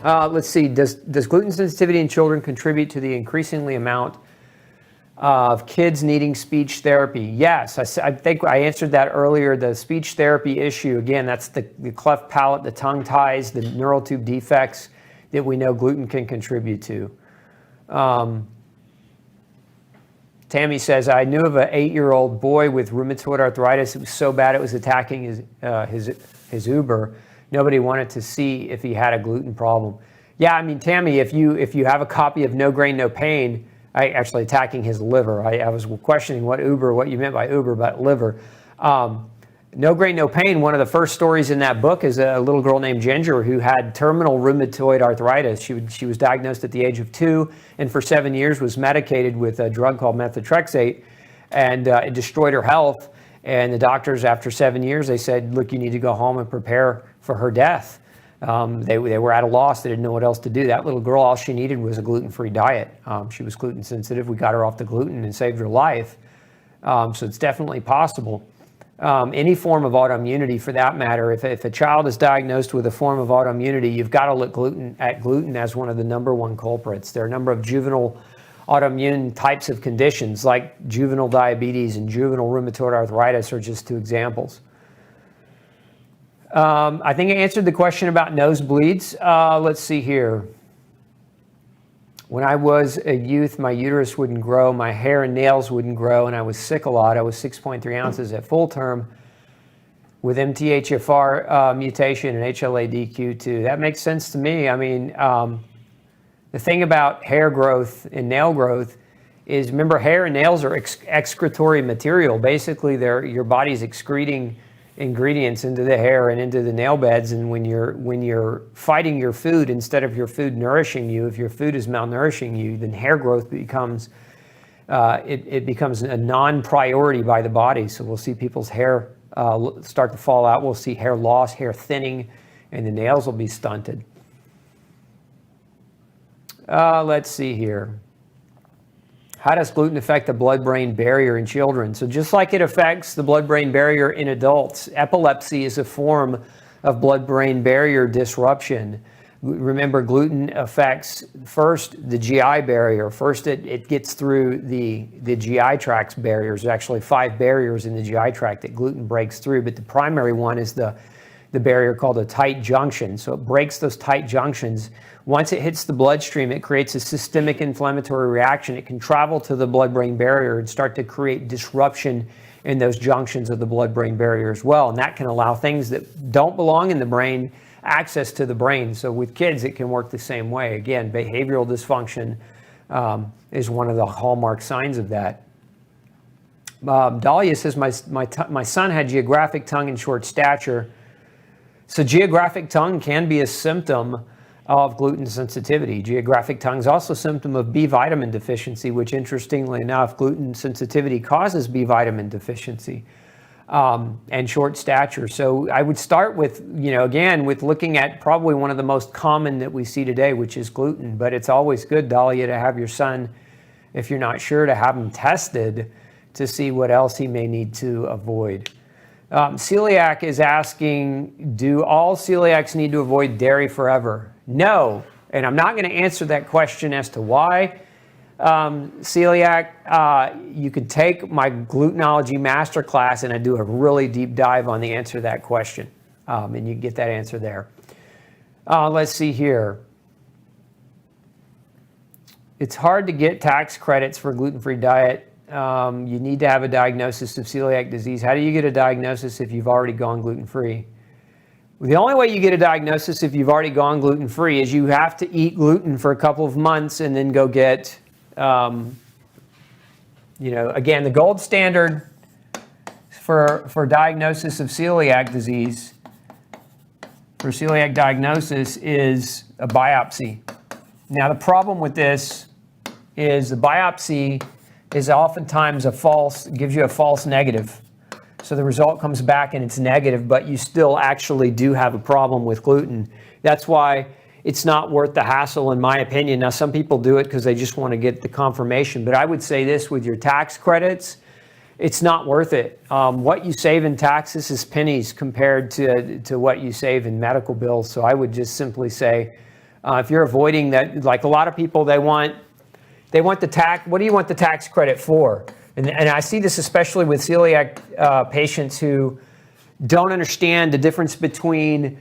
Let's see, does gluten sensitivity in children contribute to the increasingly amount of kids needing speech therapy? Yes, I think I answered that earlier. The speech therapy issue, again, that's the cleft palate, the tongue ties, the neural tube defects that we know gluten can contribute to. Tammy says, I knew of an 8-year-old boy with rheumatoid arthritis. It was so bad it was attacking his Uber. Nobody wanted to see if he had a gluten problem. Yeah, I mean, Tammy, if you have a copy of No Grain, No Pain, actually attacking his liver. I was questioning what you meant by Uber, but liver. No Grain, No Pain, one of the first stories in that book is a little girl named Ginger who had terminal rheumatoid arthritis. She was diagnosed at the age of 2 and for 7 years was medicated with a drug called methotrexate, and it destroyed her health. And the doctors, after 7 years, they said, look, you need to go home and prepare for her death. They were at a loss. They didn't know what else to do. That little girl, all she needed was a gluten-free diet. She was gluten sensitive. We got her off the gluten and saved her life. So it's definitely possible. Any form of autoimmunity, for that matter, if a child is diagnosed with a form of autoimmunity, you've got to look at gluten as one of the #1 culprits. There are a number of juvenile autoimmune types of conditions like juvenile diabetes and juvenile rheumatoid arthritis are just 2 examples. I think I answered the question about nosebleeds. Let's see here. When I was a youth, my uterus wouldn't grow, my hair and nails wouldn't grow, and I was sick a lot. I was 6.3 ounces at full term with MTHFR mutation and HLA-DQ too. That makes sense to me. I mean, the thing about hair growth and nail growth is, remember, hair and nails are excretory material. Basically, your body's excreting ingredients into the hair and into the nail beds, and when you're fighting your food instead of your food nourishing you, if your food is malnourishing you, then hair growth becomes it becomes a non-priority by the body. So we'll see people's hair start to fall out. We'll see hair loss, hair thinning, and the nails will be stunted. Let's see here. How does gluten affect the blood-brain barrier in children? So just like it affects the blood-brain barrier in adults, epilepsy is a form of blood-brain barrier disruption. Remember, gluten affects first the GI barrier. First, it gets through the GI tract barriers. There's actually 5 barriers in the GI tract that gluten breaks through, but the primary one is the barrier called a tight junction. So it breaks those tight junctions. Once it hits the bloodstream, it creates a systemic inflammatory reaction. It can travel to the blood-brain barrier and start to create disruption in those junctions of the blood-brain barrier as well. And that can allow things that don't belong in the brain access to the brain. So with kids, it can work the same way. Again, behavioral dysfunction is one of the hallmark signs of that. Dahlia says, my son had geographic tongue and short stature. So geographic tongue can be a symptom of gluten sensitivity. Geographic tongue is also a symptom of B vitamin deficiency, which interestingly enough, gluten sensitivity causes B vitamin deficiency and short stature. So I would start with, again, with looking at probably one of the most common that we see today, which is gluten. But it's always good, Dahlia, to have your son, if you're not sure, to have him tested to see what else he may need to avoid. Celiac is asking, do all celiacs need to avoid dairy forever? No, and I'm not going to answer that question as to why. Celiac, you could take my glutenology masterclass and I do a really deep dive on the answer to that question, and you can get that answer there. Let's see here. It's hard to get tax credits for a gluten-free diet. You need to have a diagnosis of celiac disease. How do you get a diagnosis if you've already gone gluten-free? The only way you get a diagnosis if you've already gone gluten-free is you have to eat gluten for a couple of months and then go get, again, the gold standard for diagnosis of celiac disease, for celiac diagnosis, is a biopsy. Now, the problem with this is the biopsy is oftentimes gives you a false negative. So the result comes back and it's negative, but you still actually do have a problem with gluten. That's why it's not worth the hassle, in my opinion. Now, some people do it because they just want to get the confirmation, but I would say this with your tax credits, it's not worth it. What you save in taxes is pennies compared to what you save in medical bills. So I would just simply say, If you're avoiding that, like a lot of people, they want the tax. What do you want the tax credit for? And I see this especially with celiac patients who don't understand the difference between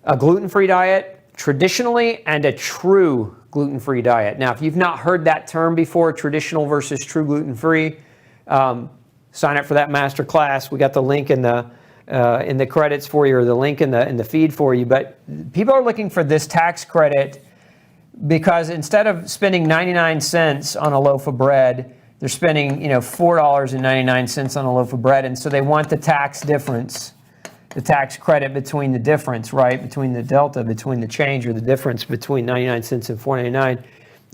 a gluten-free diet traditionally and a true gluten-free diet. Now, if you've not heard that term before, traditional versus true gluten-free, sign up for that master class. We got the link in the credits for you, or the link in the feed for you. But people are looking for this tax credit because instead of spending 99 cents on a loaf of bread, they're spending $4.99 on a loaf of bread, and so they want the tax difference, the tax credit between the difference, right, between the delta, between the change or the difference between 99 cents and $4.99.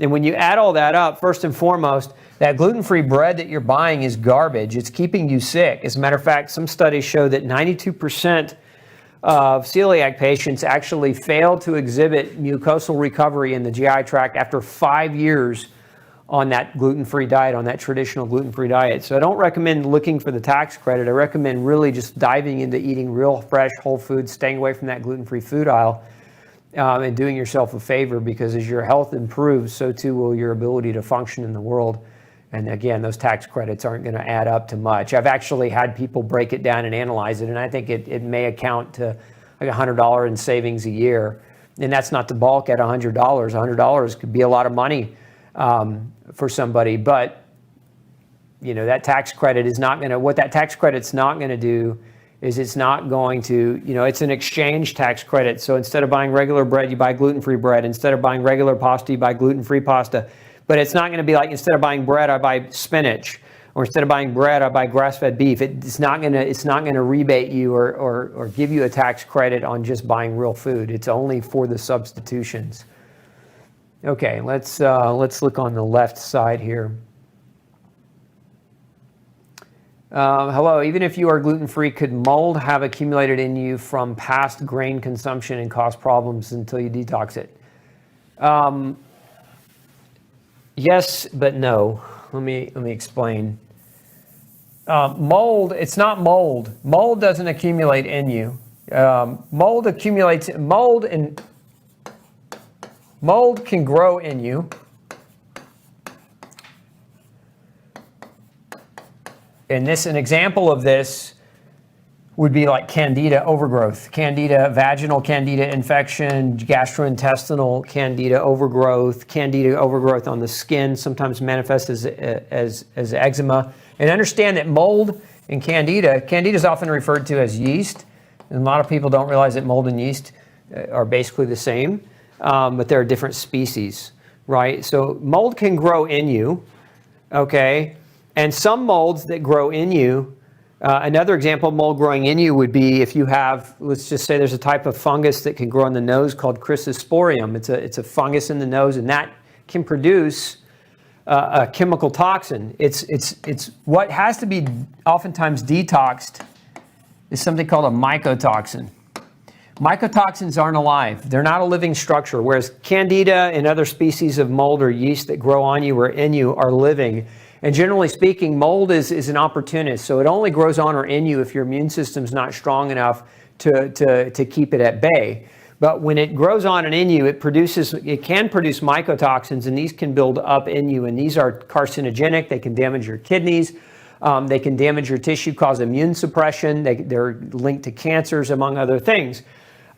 And when you add all that up, first and foremost, that gluten-free bread that you're buying is garbage. It's keeping you sick. As a matter of fact, some studies show that 92% of celiac patients actually fail to exhibit mucosal recovery in the GI tract after 5 years on that gluten-free diet, on that traditional gluten-free diet. So I don't recommend looking for the tax credit. I recommend really just diving into eating real fresh whole foods, staying away from that gluten-free food aisle, and doing yourself a favor, because as your health improves, so too will your ability to function in the world. And again, those tax credits aren't going to add up to much. I've actually had people break it down and analyze it, and I think it may account to like $100 in savings a year. And that's not to balk at $100. $100 could be a lot of money for somebody, but that tax credit is not going to, what that tax credit's not going to do is it's not going to, it's an exchange tax credit. So instead of buying regular bread, you buy gluten-free bread. Instead of buying regular pasta, you buy gluten-free pasta. But it's not going to be like, instead of buying bread, I buy spinach, or instead of buying bread, I buy grass-fed beef. It's not going to rebate you or give you a tax credit on just buying real food. It's only for the substitutions. Okay, let's look on the left side here. Hello, even if you are gluten-free, could mold have accumulated in you from past grain consumption and cause problems until you detox it? Yes, but no. Let me explain. Mold, it's not mold. Mold doesn't accumulate in you. Mold accumulates, mold can grow in you. And an example of this would be like candida overgrowth, candida, vaginal candida infection, gastrointestinal candida overgrowth on the skin, sometimes manifests as eczema. And understand that mold and candida is often referred to as yeast. And a lot of people don't realize that mold and yeast are basically the same, but they're different species, right? So mold can grow in you, okay? And some molds that grow in you, another example of mold growing in you would be if you have, let's just say there's a type of fungus that can grow in the nose called Chrysosporium. It's a fungus in the nose, and that can produce a chemical toxin. It's what has to be oftentimes detoxed is something called a mycotoxin. Mycotoxins aren't alive. They're not a living structure, whereas candida and other species of mold or yeast that grow on you or in you are living. And generally speaking, mold is an opportunist, so it only grows on or in you if your immune system's not strong enough to keep it at bay. But when it grows on and in you, it can produce mycotoxins, and these can build up in you, and these are carcinogenic. They can damage your kidneys. They can damage your tissue, cause immune suppression. They're linked to cancers, among other things.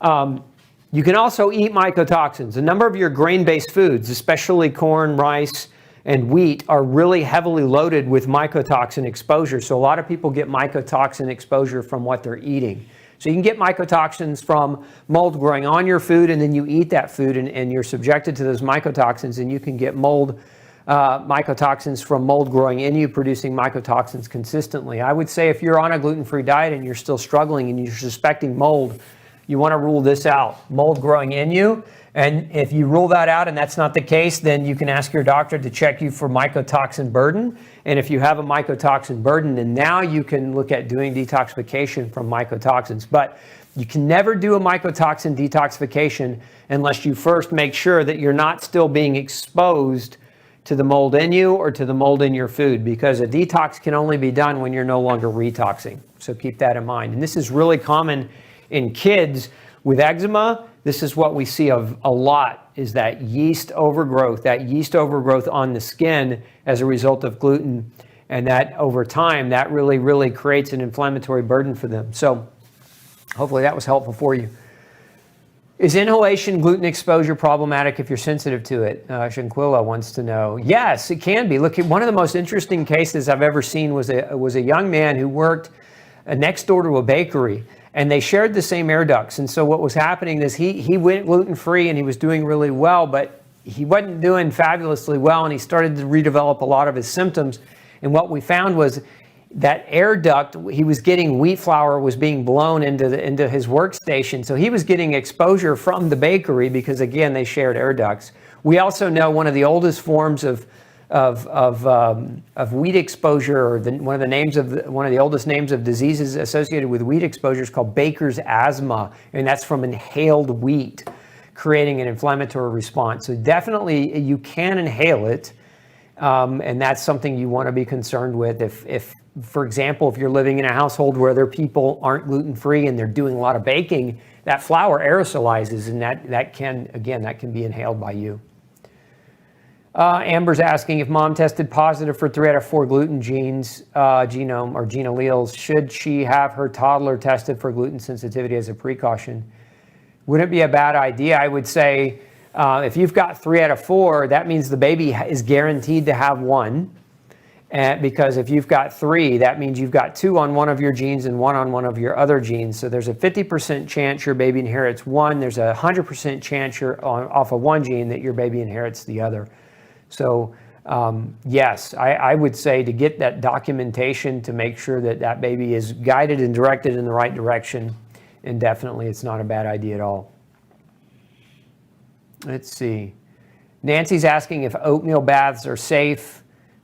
You can also eat mycotoxins. A number of your grain-based foods, especially corn, rice, and wheat, are really heavily loaded with mycotoxin exposure. So a lot of people get mycotoxin exposure from what they're eating. So you can get mycotoxins from mold growing on your food, and then you eat that food and you're subjected to those mycotoxins, and you can get mycotoxins from mold growing in you, producing mycotoxins consistently. I would say if you're on a gluten-free diet and you're still struggling and you're suspecting mold, you want to rule this out, mold growing in you. And if you rule that out and that's not the case, then you can ask your doctor to check you for mycotoxin burden. And if you have a mycotoxin burden, then now you can look at doing detoxification from mycotoxins. But you can never do a mycotoxin detoxification unless you first make sure that you're not still being exposed to the mold in you or to the mold in your food, because a detox can only be done when you're no longer retoxing. So keep that in mind. And this is really common in kids with eczema this is what we see of a lot, is that yeast overgrowth on the skin as a result of gluten. And that over time, that really creates an inflammatory burden for them. So hopefully that was helpful for you. Is inhalation gluten exposure problematic if you're sensitive to it? Shanquilla wants to know. Yes, it can be. Look, one of the most interesting cases I've ever seen was a young man who worked next door to a bakery, and they shared the same air ducts. And so what was happening is he went gluten-free and he was doing really well, but he wasn't doing fabulously well, and he started to redevelop a lot of his symptoms. And what we found was that air duct, he was getting wheat flour was being blown into his workstation. So he was getting exposure from the bakery because, again, they shared air ducts. We also know one of the oldest forms of wheat exposure, or one of the oldest names of diseases associated with wheat exposure is called baker's asthma, and that's from inhaled wheat, creating an inflammatory response. So definitely you can inhale it, and that's something you want to be concerned with. If for example, if you're living in a household where other people aren't gluten-free and they're doing a lot of baking, that flour aerosolizes, and that can be inhaled by you. Amber's asking, if mom tested positive for 3 out of 4 gluten genes, genome or gene alleles, should she have her toddler tested for gluten sensitivity as a precaution? Wouldn't it be a bad idea? I would say if you've got 3 out of 4, that means the baby is guaranteed to have 1. And because if you've got 3, that means you've got 2 on one of your genes and 1 on one of your other genes. So there's a 50% chance your baby inherits 1. There's a 100% chance you're off of 1 gene that your baby inherits the other. So yes, I would say to get that documentation to make sure that that baby is guided and directed in the right direction. And definitely it's not a bad idea at all. Let's see. Nancy's asking if oatmeal baths are safe.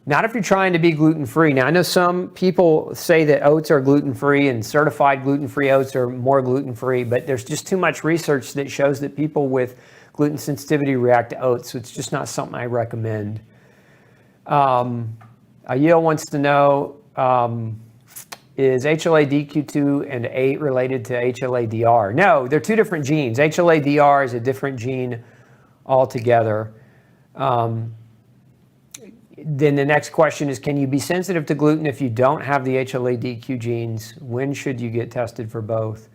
Not if you're trying to be gluten-free. Now, I know some people say that oats are gluten-free and certified gluten-free oats are more gluten-free, but there's just too much research that shows that people with gluten sensitivity react to oats, so it's just not something I recommend. Ayil wants to know, is HLA-DQ2 and 8 related to HLA-DR? No, they're 2 different genes. HLA-DR is a different gene altogether. Then the next question is, can you be sensitive to gluten if you don't have the HLA-DQ genes? When should you get tested for both?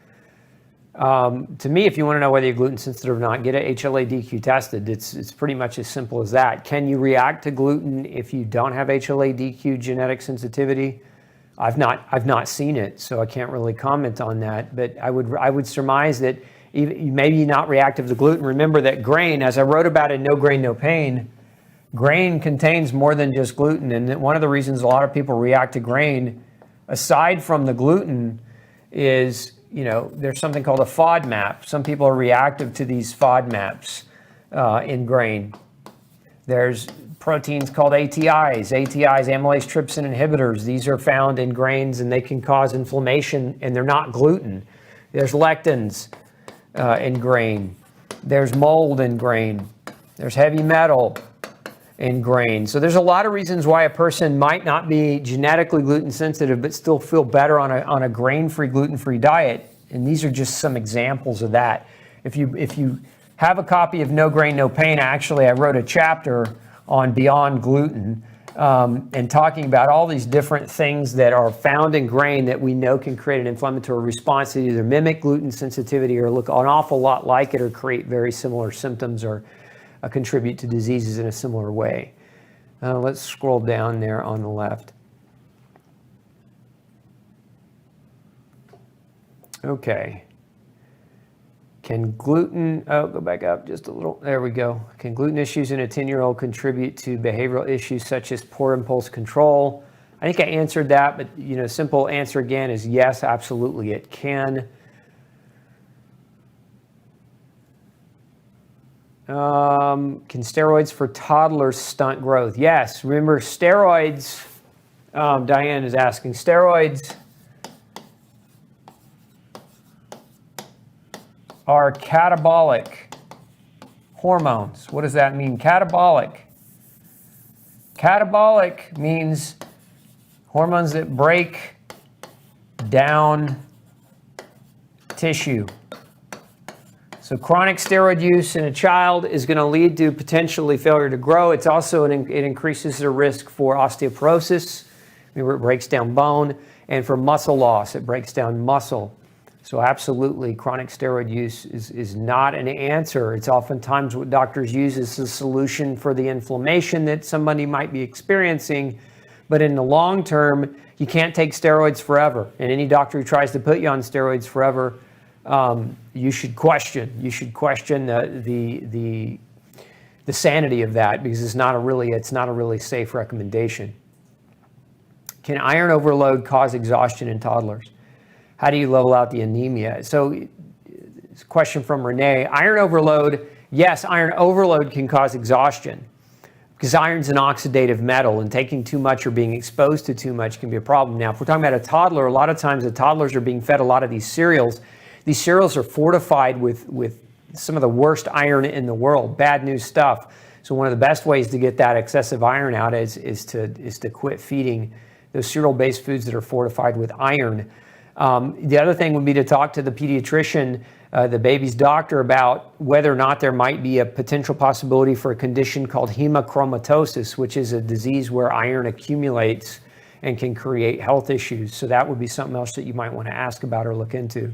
To me, if you want to know whether you're gluten sensitive or not, get an HLA-DQ tested. It's pretty much as simple as that. Can you react to gluten if you don't have HLA-DQ genetic sensitivity? I've not seen it, so I can't really comment on that. But I would surmise that you may be not reactive to gluten. Remember that grain, as I wrote about in No Grain, No Pain, grain contains more than just gluten, and one of the reasons a lot of people react to grain, aside from the gluten, is, there's something called a FODMAP. Some people are reactive to these FODMAPs in grain. There's proteins called ATIs, amylase trypsin inhibitors. These are found in grains, and they can cause inflammation, and they're not gluten. There's lectins in grain. There's mold in grain. There's heavy metal in grain. So there's a lot of reasons why a person might not be genetically gluten sensitive but still feel better on a grain-free, gluten-free diet. And these are just some examples of that. If you have a copy of No Grain, No Pain, I wrote a chapter on Beyond Gluten and talking about all these different things that are found in grain that we know can create an inflammatory response that either mimic gluten sensitivity or look an awful lot like it or create very similar symptoms or contribute to diseases in a similar way. Let's scroll down there on the left. Okay. Can gluten, go back up just a little. There we go. Can gluten issues in a 10-year-old contribute to behavioral issues such as poor impulse control? I think I answered that, but simple answer again is yes, absolutely it can. Can steroids for toddlers stunt growth? Yes. Remember, steroids, Diane is asking, steroids are catabolic hormones. What does that mean? Catabolic. Catabolic means hormones that break down tissue. So chronic steroid use in a child is going to lead to potentially failure to grow. It's also, it increases the risk for osteoporosis, it breaks down bone, and for muscle loss, it breaks down muscle. So absolutely, chronic steroid use is not an answer. It's oftentimes what doctors use as a solution for the inflammation that somebody might be experiencing. But in the long term, you can't take steroids forever. And any doctor who tries to put you on steroids forever, you should question. You should question the sanity of that, because it's not a really safe recommendation. Can iron overload cause exhaustion in toddlers? How do you level out the anemia? So it's a question from Renee. Iron overload, yes, iron overload can cause exhaustion because iron's an oxidative metal, and taking too much or being exposed to too much can be a problem. Now, if we're talking about a toddler, a lot of times the toddlers are being fed a lot of these cereals. These cereals are fortified with some of the worst iron in the world, bad news stuff. So one of the best ways to get that excessive iron out is to quit feeding those cereal-based foods that are fortified with iron. The other thing would be to talk to the pediatrician, the baby's doctor, about whether or not there might be a potential possibility for a condition called hemochromatosis, which is a disease where iron accumulates and can create health issues. So that would be something else that you might want to ask about or look into.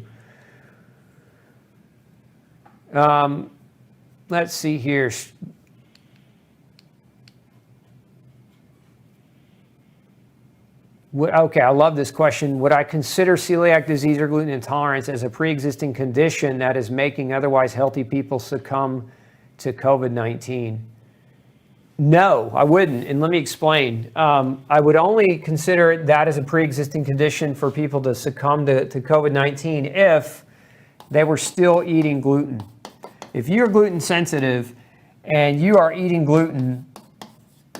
Let's see here. Okay, I love this question. Would I consider celiac disease or gluten intolerance as a pre-existing condition that is making otherwise healthy people succumb to COVID-19? No, I wouldn't, and let me explain. I would only consider that as a pre-existing condition for people to succumb to COVID-19 if they were still eating gluten. If you're gluten sensitive and you are eating gluten,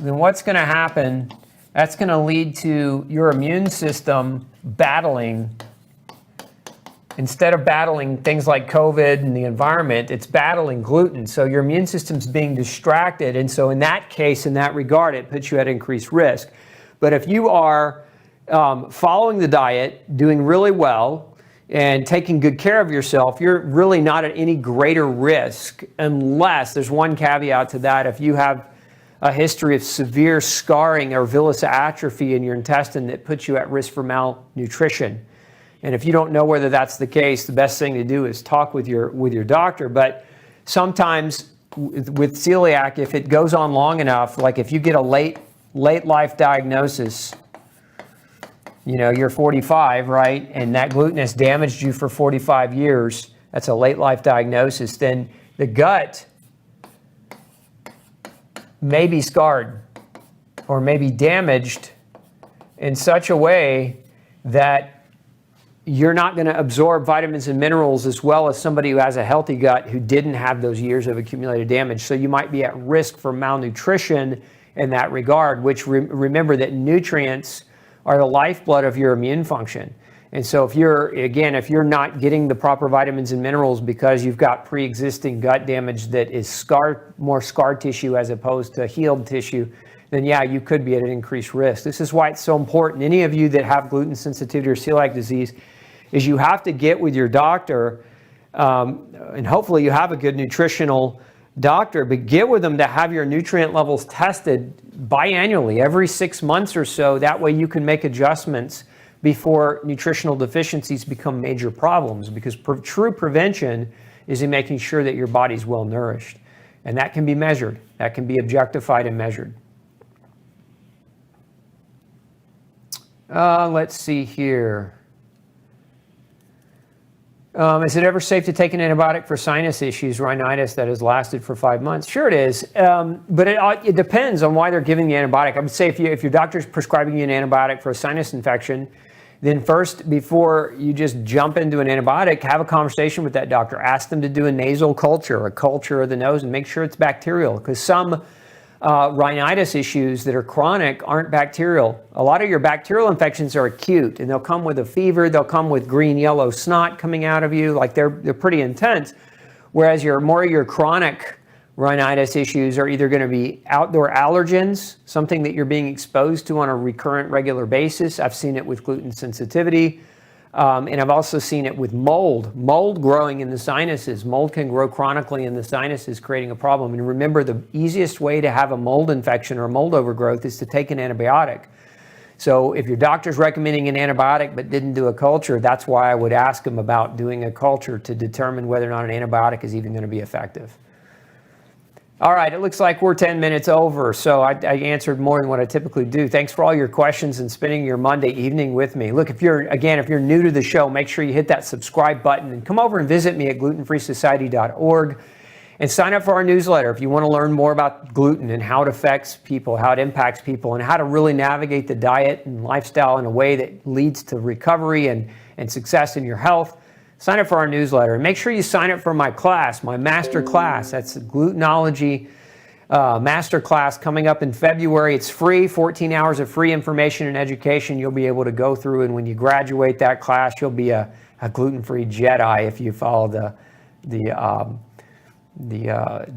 then what's going to happen? That's going to lead to your immune system battling. Instead of battling things like COVID and the environment, it's battling gluten. So your immune system's being distracted. And so in that case, in that regard, it puts you at increased risk. But if you are following the diet, doing really well, and taking good care of yourself, you're really not at any greater risk, unless there's one caveat to that. If you have a history of severe scarring or villus atrophy in your intestine that puts you at risk for malnutrition. And if you don't know whether that's the case, the best thing to do is talk with your doctor. But sometimes with celiac, if it goes on long enough, like if you get a late life diagnosis, you know, you're 45, right? And that gluten has damaged you for 45 years. That's a late life diagnosis. Then the gut may be scarred or may be damaged in such a way that you're not going to absorb vitamins and minerals as well as somebody who has a healthy gut who didn't have those years of accumulated damage. So you might be at risk for malnutrition in that regard, which remember that nutrients are the lifeblood of your immune function. And so if you're not getting the proper vitamins and minerals because you've got pre-existing gut damage that is more scar tissue as opposed to healed tissue, then yeah, you could be at an increased risk. This is why it's so important. Any of you that have gluten sensitivity or celiac disease, is you have to get with your doctor, and hopefully you have a good nutritional doctor, but get with them to have your nutrient levels tested biannually, every 6 months or so. That way you can make adjustments before nutritional deficiencies become major problems, because true prevention is in making sure that your body's well nourished. And that can be measured. That can be objectified and measured. Let's see here. Is it ever safe to take an antibiotic for sinus issues, rhinitis that has lasted for 5 months? Sure it is, but it depends on why they're giving the antibiotic. I would say if your doctor's prescribing you an antibiotic for a sinus infection, then first, before you just jump into an antibiotic, have a conversation with that doctor. Ask them to do a nasal culture, a culture of the nose, and make sure it's bacterial, because some rhinitis issues that are chronic aren't bacterial. A lot of your bacterial infections are acute, and they'll come with a fever, they'll come with green-yellow snot coming out of you, like they're pretty intense, whereas your chronic rhinitis issues are either going to be outdoor allergens, something that you're being exposed to on a recurrent, regular basis. I've seen it with gluten sensitivity. And I've also seen it with mold. Mold growing in the sinuses. Mold can grow chronically in the sinuses, creating a problem. And remember, the easiest way to have a mold infection or a mold overgrowth is to take an antibiotic. So if your doctor's recommending an antibiotic but didn't do a culture, that's why I would ask them about doing a culture to determine whether or not an antibiotic is even going to be effective. All right, it looks like we're 10 minutes over, so I answered more than what I typically do. Thanks for all your questions and spending your Monday evening with me. Look, if you're new to the show, make sure you hit that subscribe button and come over and visit me at glutenfreesociety.org and sign up for our newsletter if you want to learn more about gluten and how it affects people, how it impacts people, and how to really navigate the diet and lifestyle in a way that leads to recovery and success in your health. Sign up for our newsletter and make sure you sign up for my class, my master class. That's the Glutenology master class coming up in February. It's free, 14 hours of free information and education you'll be able to go through. And when you graduate that class, you'll be a gluten-free Jedi if you follow the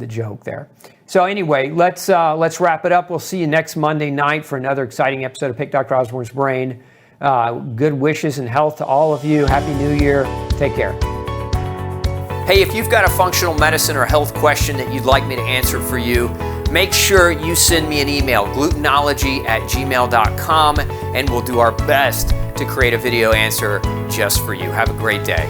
joke there. So anyway, let's wrap it up. We'll see you next Monday night for another exciting episode of Pick Dr. Osborne's Brain. Good wishes and health to all of you. Happy New Year. Take care. Hey, if you've got a functional medicine or health question that you'd like me to answer for you, make sure you send me an email, glutenology@gmail.com, and we'll do our best to create a video answer just for you. Have a great day.